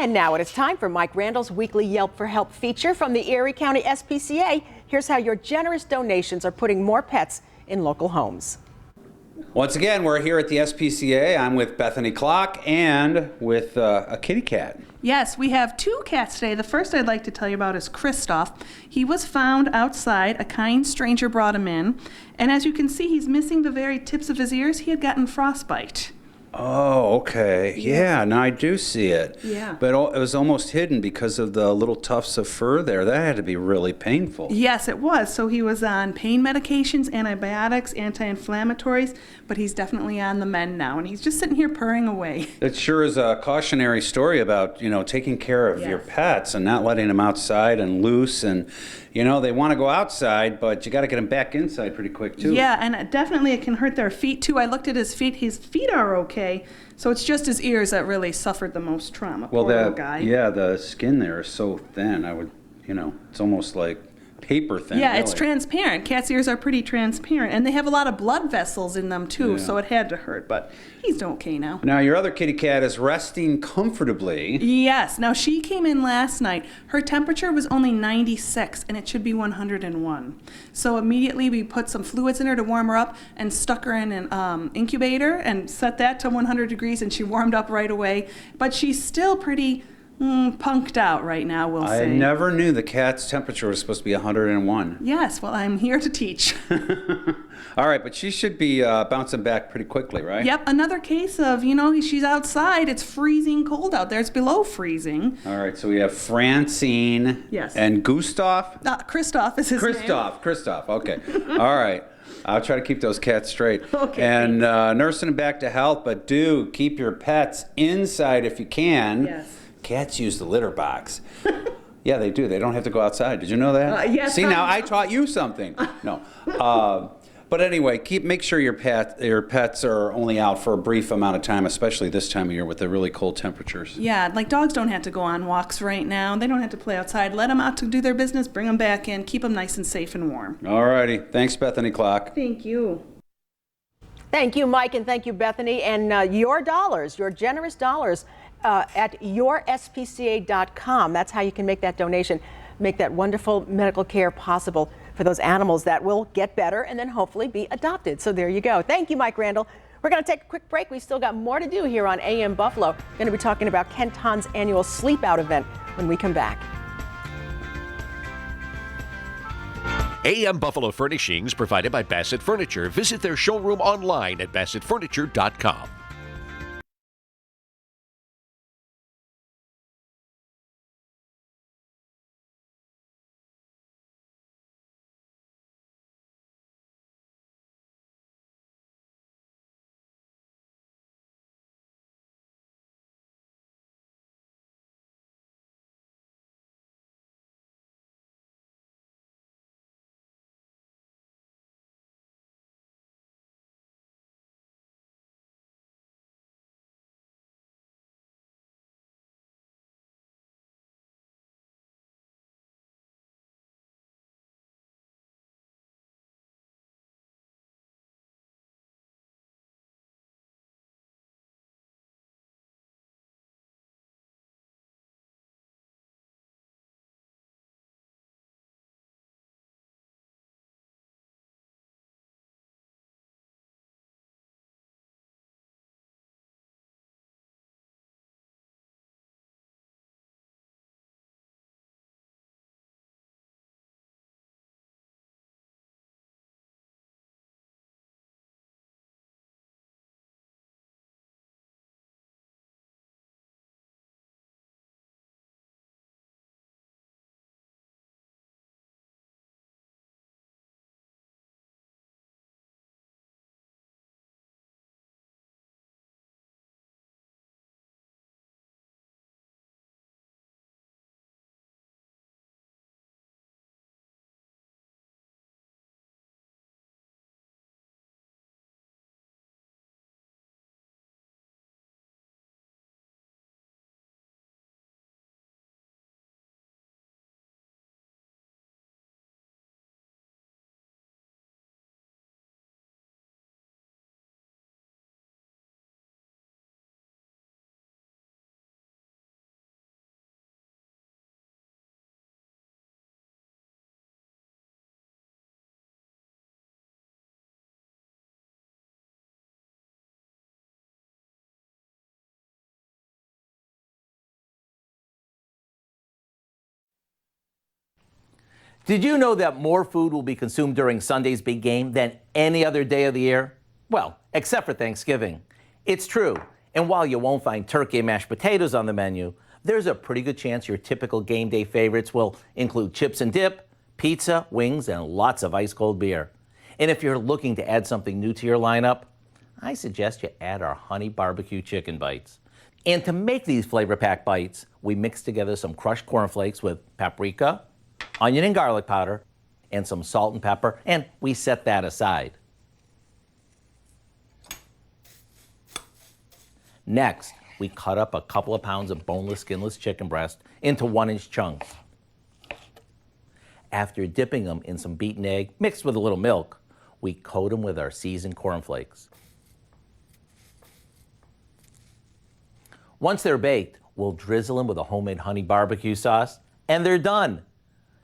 And now it is time for Mike Randall's weekly Yelp for Help feature from the Erie County SPCA. Here's how your generous donations are putting more pets in local homes. Once again, we're here at the SPCA. I'm with Bethany Clock and with a kitty cat. Yes, we have two cats today. The first I'd like to tell you about is Kristoff. He was found outside. A kind stranger brought him in. And as you can see, he's missing the very tips of his ears. He had gotten frostbite. Oh, okay. Yeah, now I do see it. Yeah. But it was almost hidden because of the little tufts of fur there. That had to be really painful. Yes, it was. So he was on pain medications, antibiotics, anti-inflammatories, but he's definitely on the mend now, and he's just sitting here purring away. It sure is a cautionary story about, taking care of your pets and not letting them outside and loose. And, they want to go outside, but you got to get them back inside pretty quick, too. Yeah, and definitely it can hurt their feet, too. I looked at his feet. His feet are okay. So it's just his ears that really suffered the most trauma. Well, poor little guy. Yeah, the skin there is so thin. It's almost like paper thin. Yeah, really. It's transparent. Cats' ears are pretty transparent, and they have a lot of blood vessels in them too, so it had to hurt, but he's okay now. Now, your other kitty cat is resting comfortably. Yes. Now, she came in last night. Her temperature was only 96, and it should be 101. So immediately we put some fluids in her to warm her up and stuck her in an incubator and set that to 100 degrees, and she warmed up right away. But she's still pretty punked out right now, we'll say. I never knew the cat's temperature was supposed to be 101. Yes, well, I'm here to teach. All right, but she should be bouncing back pretty quickly, right? Yep, another case of, she's outside, it's freezing cold out there, it's below freezing. All right, so we have Francine and Kristoff? Kristoff is his name. Kristoff, okay. All right. I'll try to keep those cats straight. Okay. And nursing them back to health, but do keep your pets inside if you can. Yes. Cats use the litter box. Yeah, they do. They don't have to go outside. Did you know that? Yes. See, now I taught you something. No. But anyway, make sure your pets are only out for a brief amount of time, especially this time of year with the really cold temperatures. Yeah, like dogs don't have to go on walks right now. They don't have to play outside. Let them out to do their business, bring them back in, keep them nice and safe and warm. All righty. Thanks, Bethany Clock. Thank you. Thank you, Mike, and thank you, Bethany. And your dollars, your generous dollars, at yourspca.com. That's how you can make that donation, make that wonderful medical care possible for those animals that will get better and then hopefully be adopted. So there you go. Thank you, Mike Randall. We're going to take a quick break. We've still got more to do here on AM Buffalo. We're going to be talking about Ken Ton's annual Sleep Out event when we come back. AM Buffalo Furnishings provided by Bassett Furniture. Visit their showroom online at bassettfurniture.com. Did you know that more food will be consumed during Sunday's big game than any other day of the year? Well, except for Thanksgiving. It's true. And while you won't find turkey and mashed potatoes on the menu, there's a pretty good chance your typical game day favorites will include chips and dip, pizza, wings, and lots of ice-cold beer. And if you're looking to add something new to your lineup, I suggest you add our honey barbecue chicken bites. And to make these flavor-packed bites, we mix together some crushed cornflakes with paprika, onion and garlic powder, and some salt and pepper, and we set that aside. Next, we cut up a couple of pounds of boneless, skinless chicken breast into 1-inch chunks. After dipping them in some beaten egg mixed with a little milk, we coat them with our seasoned cornflakes. Once they're baked, we'll drizzle them with a homemade honey barbecue sauce, and they're done.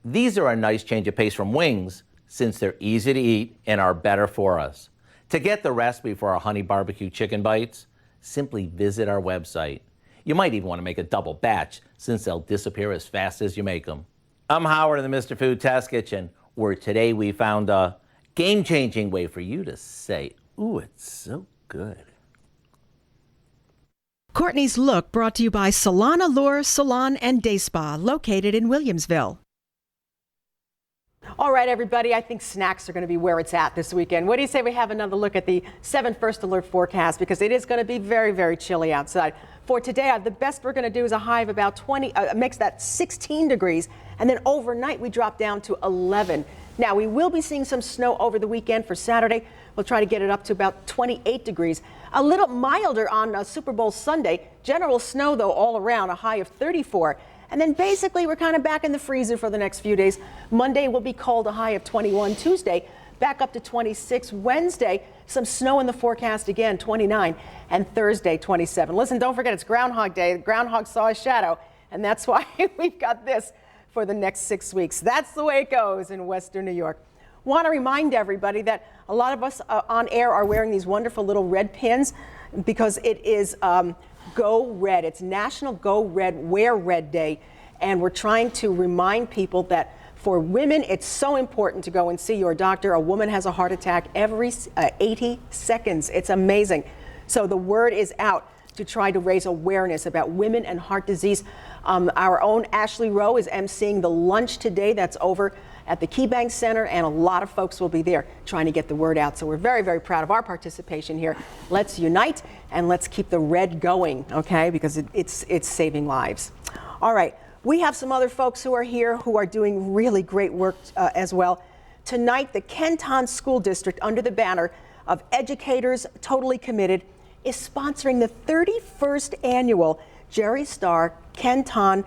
These are a nice change of pace from wings, since they're easy to eat and are better for us. To get the recipe for our honey barbecue chicken bites, simply visit our website. You might even want to make a double batch, since they'll disappear as fast as you make them. I'm Howard in the Mr. Food Test Kitchen, where today we found a game-changing way for you to say, ooh, it's so good. Courtney's Look brought to you by Salon Allure Salon and Day Spa, located in Williamsville. All right, everybody, I think snacks are going to be where it's at this weekend. What do you say we have another look at the 7 First Alert forecast, because it is going to be very, very chilly outside. For today, the best we're going to do is a high of about 20, makes that 16 degrees, and then overnight we drop down to 11. Now, we will be seeing some snow over the weekend for Saturday. We'll try to get it up to about 28 degrees. A little milder on Super Bowl Sunday. General snow, though, all around, a high of 34. And then basically we're kind of back in the freezer for the next few days. Monday will be cold, a high of 21. Tuesday, back up to 26. Wednesday, some snow in the forecast again, 29. And Thursday, 27. Listen, don't forget, it's Groundhog Day. The groundhog saw a shadow, and that's why we've got this for the next 6 weeks. That's the way it goes in Western New York. Want to remind everybody that a lot of us on air are wearing these wonderful little red pins, because it is Go Red. It's National Go Red Wear Red Day, and we're trying to remind people that for women, it's so important to go and see your doctor. A woman has a heart attack every 80 seconds. It's amazing. So the word is out to try to raise awareness about women and heart disease. Our own Ashley Rowe is emceeing the lunch today. That's over at the KeyBank Center, and a lot of folks will be there trying to get the word out. So we're very, very proud of our participation here. Let's unite and let's keep the red going, okay? Because it's saving lives. All right, we have some other folks who are here who are doing really great work as well. Tonight, the Kenton School District, under the banner of Educators Totally Committed, is sponsoring the 31st annual Jerry Starr Kenton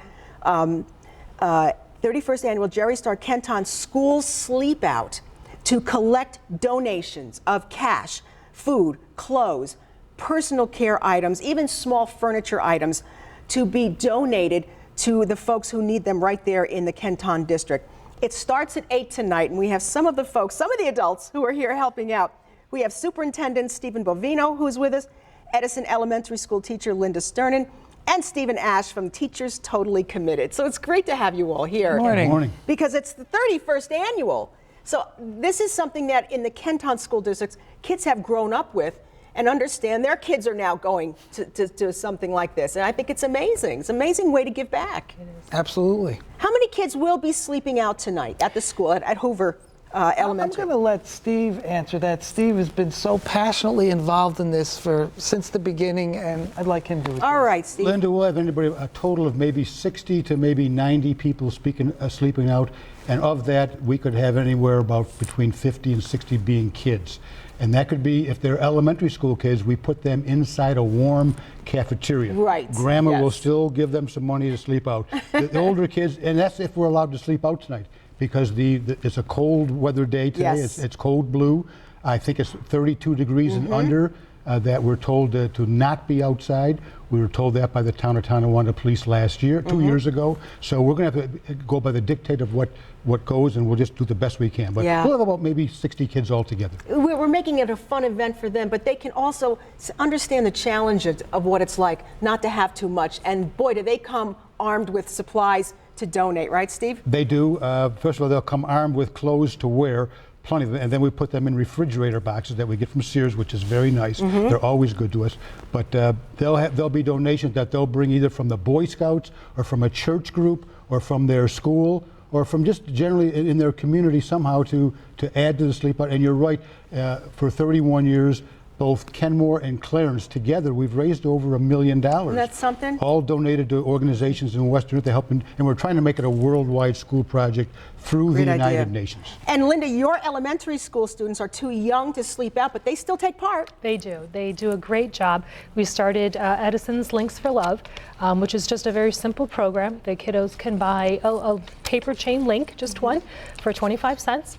31st annual Jerry Starr Kenton School Sleep Out to collect donations of cash, food, clothes, personal care items, even small furniture items, to be donated to the folks who need them right there in the Kenton district. It starts at 8 tonight, and we have some of the folks, some of the adults who are here helping out. We have Superintendent Stephen Bovino, who's with us, Edison Elementary School teacher Linda Sternin, and Stephen Ash from Teachers Totally Committed. So it's great to have you all here. Good morning. Because it's the 31st annual. So this is something that in the Kenton school districts, kids have grown up with and understand. Their kids are now going to something like this. And I think it's amazing. It's an amazing way to give back. Absolutely. How many kids will be sleeping out tonight at the school, at Hoover Elementary? I'm going to let Steve answer that. Steve has been so passionately involved in this since the beginning, and I'd like him to. All right, Steve. Linda, we'll have a total of maybe 60 to maybe 90 people sleeping out, and of that, we could have anywhere about between 50 and 60 being kids. And that could be, if they're elementary school kids, we put them inside a warm cafeteria. Right. Grandma will still give them some money to sleep out. The older kids, and that's if we're allowed to sleep out tonight, because it's a cold weather day today. Yes. It's cold blue. I think it's 32 degrees and under. That we're told to not be outside. We were told that by the town of Tonawanda Police last year, 2 years ago. So we're going to have to go by the dictate of what goes, and we'll just do the best we can. But we'll have about maybe 60 kids altogether. We're making it a fun event for them, but they can also understand the challenge of what it's like not to have too much. And boy, do they come armed with supplies to donate, right, Steve? They do. First of all, they'll come armed with clothes to wear, plenty of them, and then we put them in refrigerator boxes that we get from Sears, which is very nice. They're always good to us. But there'll be donations that they'll bring either from the Boy Scouts or from a church group or from their school or from just generally in their community somehow to add to the sleep out. And you're right, for 31 years, both Kenmore and Clarence together, we've raised over $1 million. Isn't that something? All donated to organizations in Western Europe to help, and we're trying to make it a worldwide school project through Great the idea. United Nations. And Linda, your elementary school students are too young to sleep out, but they still take part. They do. They do a great job. We started Edison's Links for Love, which is just a very simple program. The kiddos can buy a paper chain link, just one, for 25 cents.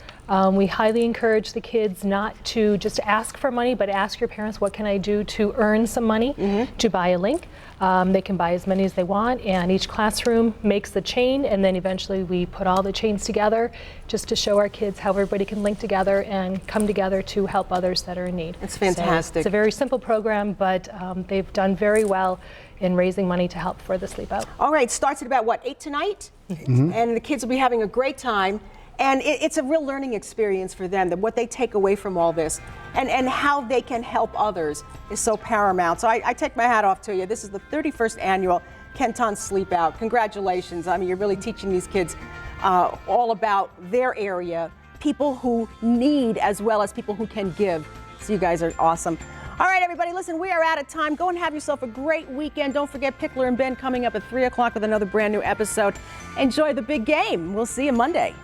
We highly encourage the kids not to just ask for money, but ask your parents, what can I do to earn some money to buy a link? They can buy as many as they want, and each classroom makes the chain, and then eventually we put all the chains together just to show our kids how everybody can link together and come together to help others that are in need. It's fantastic. So it's a very simple program, but they've done very well in raising money to help for the sleep out. All right, starts at about, what, 8 tonight? And the kids will be having a great time. And it's a real learning experience for them, that what they take away from all this and how they can help others is so paramount. So I take my hat off to you. This is the 31st annual Kenton Sleep Out. Congratulations. I mean, you're really teaching these kids all about their area, people who need as well as people who can give. So you guys are awesome. All right, everybody, listen, we are out of time. Go and have yourself a great weekend. Don't forget Pickler and Ben coming up at 3 o'clock with another brand new episode. Enjoy the big game. We'll see you Monday.